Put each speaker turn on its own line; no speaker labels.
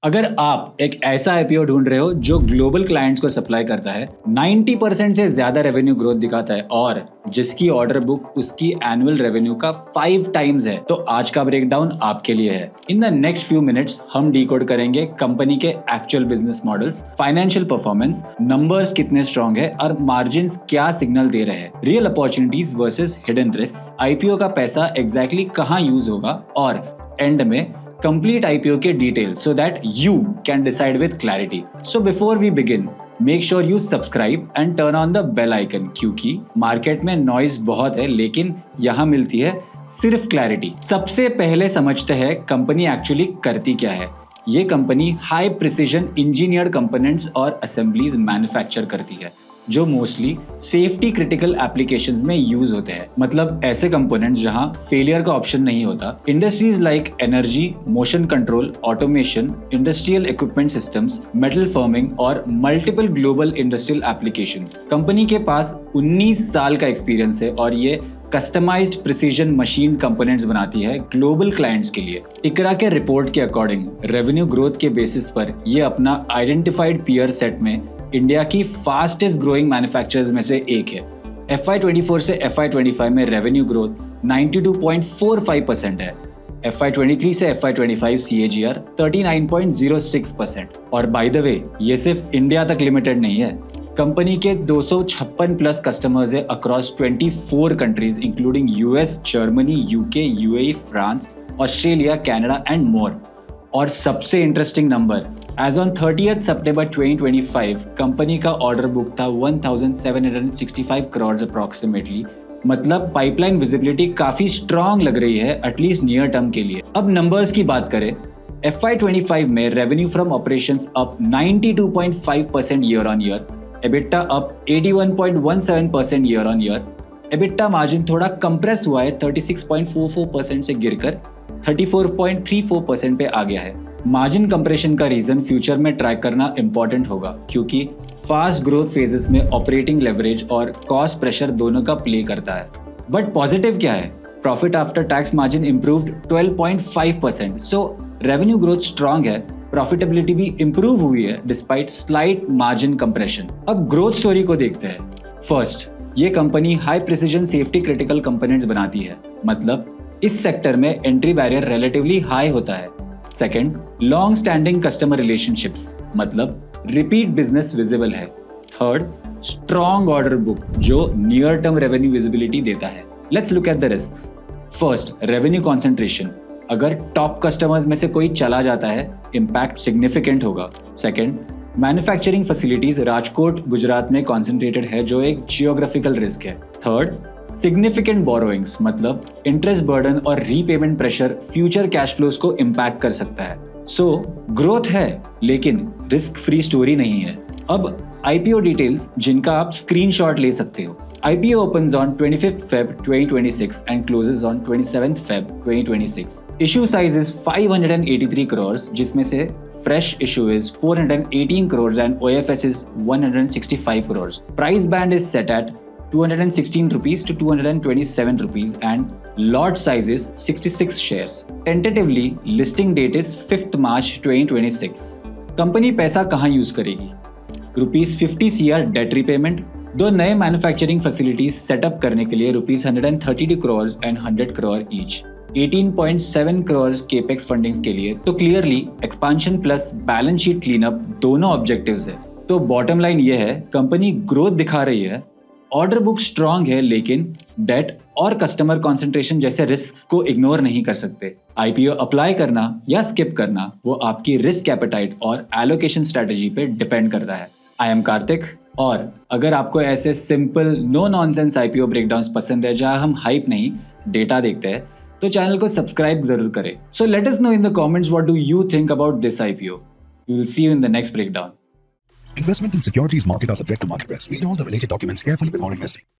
अगर आप एक ऐसा आईपीओ ढूंढ रहे हो जो ग्लोबल क्लाइंट्स को सप्लाई करता है, 90% से ज्यादा रेवेन्यू ग्रोथ दिखाता है और जिसकी ऑर्डर बुक उसकी एनुअल रेवेन्यू का 5 टाइम्स है, तो आज का ब्रेकडाउन आपके लिए है। इन द नेक्स्ट फ्यू मिनट्स हम डिकोड करेंगे कंपनी के actual business models, financial performance, numbers कितने स्ट्रॉन्ग है और मार्जिन क्या सिग्नल दे रहे हैं, real opportunities versus hidden risk, IPO का पैसा एग्जैक्टली कहाँ यूज होगा और एंड में complete IPO के details so that you can decide with clarity. So before we begin, make sure you subscribe and turn on the bell icon क्योंकि market में noise बहुत है लेकिन यहाँ मिलती है सिर्फ क्लैरिटी। सबसे पहले समझते हैं कंपनी एक्चुअली करती क्या है। ये company high precision engineered components और असेंबलीज मैन्युफैक्चर करती है जो मोस्टली सेफ्टी क्रिटिकल एप्लीकेशंस में यूज होते हैं। मतलब ऐसे कंपोनेंट्स जहां फेलियर का ऑप्शन नहीं होता। Industries like energy, motion control, automation, industrial equipment systems, metal forming और multiple global industrial applications. Company के पास 19 साल का एक्सपीरियंस है और ये कस्टमाइज्ड प्रिसीजन मशीन कंपोनेंट्स बनाती है ग्लोबल क्लाइंट्स के लिए। इकरा के रिपोर्ट के अकॉर्डिंग रेवेन्यू ग्रोथ के बेसिस पर ये अपना आइडेंटिफाइड पीयर सेट में इंडिया की फास्टेस्ट ग्रोइंग मैन्युफैक्चरर्स में से एक है। FY24 से FY25 में रेवेन्यू ग्रोथ 92.45% है। FY23 से FY25 CAGR 39.06%। और बाय द वे ये सिर्फ इंडिया तक लिमिटेड नहीं है। कंपनी के 256 प्लस कस्टमर्स है अक्रॉस 24 countries including US, Germany, UK, UAE, France, Australia, Canada and more. और सबसे इंटरेस्टिंग नंबर, एज ऑन 30 सितंबर 2025 कंपनी का ऑर्डर बुक था 1765 करोड़ अप्रॉक्सीमेटली। मतलब पाइपलाइन विजिबिलिटी काफी स्ट्रांग लग रही है एटलीस्ट नियर टर्म के लिए। अब नंबर्स की बात करें, FY25 में revenue from operations up 92.5% year on year, EBITDA up 81.17% year on year. EBITDA margin थोड़ा कंप्रेस हुआ है 36.44% से गिरकर 34.34% पे आ गया है। मार्जिन कंप्रेशन का रीजन फ्यूचर में ट्रैक करना इंपॉर्टेंट होगा क्योंकि फास्ट ग्रोथ फेजेस में ऑपरेटिंग लेवरेज और कॉस्ट प्रेशर दोनों का प्ले करता है। बट पॉजिटिव क्या है? Profit after tax margin improved 12.5%। सो रेवेन्यू ग्रोथ स्ट्रांग है, प्रॉफिटेबिलिटी भी इंप्रूव हुई है डिस्पाइट स्लाइट मार्जिन कंप्रेशन। अब ग्रोथ स्टोरी को देखते हैं। फर्स्ट, ये company high precision safety critical components बनाती है, मतलब इस सेक्टर में एंट्री बैरियर रिलेटिवली हाई होता है। Second, long standing customer relationships, मतलब रिपीट बिजनेस विजिबल है। थर्ड, स्ट्रॉन्ग ऑर्डर बुक जो नियर टर्म रेवेन्यू विजिबिलिटी देता है। Let's look at the risks. First, revenue concentration. अगर टॉप कस्टमर्स में से कोई चला जाता है, इम्पैक्ट सिग्निफिकेंट होगा। Second, manufacturing facilities Rajkot, Gujarat में कॉन्सेंट्रेटेड है जो एक जियोग्राफिकल रिस्क है। थर्ड, सिग्निफिकेंट बोरोइंग्स, मतलब इंटरेस्ट बर्डन और repayment pressure future cash flows को इम्पैक्ट कर सकता है। सो ग्रोथ है लेकिन रिस्क फ्री स्टोरी नहीं है। अब आईपीओ डिटेल्स जिनका आप स्क्रीनशॉट ले सकते हो। IPO opens on 25th Feb 2026 and closes on 27th Feb 2026. Issue size is 583 crores, जिसमें से fresh issue is 418 crores and OFS is 165 crores. Price band is set at 216 rupees to 227 rupees and lot size is 66 shares. Tentatively, listing date is 5th March 2026. Company पैसा कहाँ use करेगी? ₹50 CR debt repayment, दो नए manufacturing facilities setup करने के लिए ₹132 crore and 100 crore each, 18.7 crore capex fundings के लिए। तो clearly expansion plus balance sheet cleanup दोनों ऑब्जेक्टिव्स है। तो बॉटम लाइन ये है, कंपनी ग्रोथ दिखा रही है, ऑर्डर बुक स्ट्रांग है लेकिन डेट और कस्टमर कॉन्सेंट्रेशन जैसे रिस्क को इग्नोर नहीं कर सकते। आईपीओ अप्लाई करना या स्किप करना वो आपकी रिस्क एपेटाइट और एलोकेशन स्ट्रेटेजी पे डिपेंड करता है। आई एम कार्तिक, और अगर आपको ऐसे simple no nonsense IPO breakdowns पसंद है जहां हम हाइप नहीं डेटा देखते हैं, तो चैनल को सब्सक्राइब जरूर करें। So let us know in the comments what do you think about this IPO. We will see you in the next breakdown.
Investment in securities market are subject to market risk. Read all the related documents carefully before investing.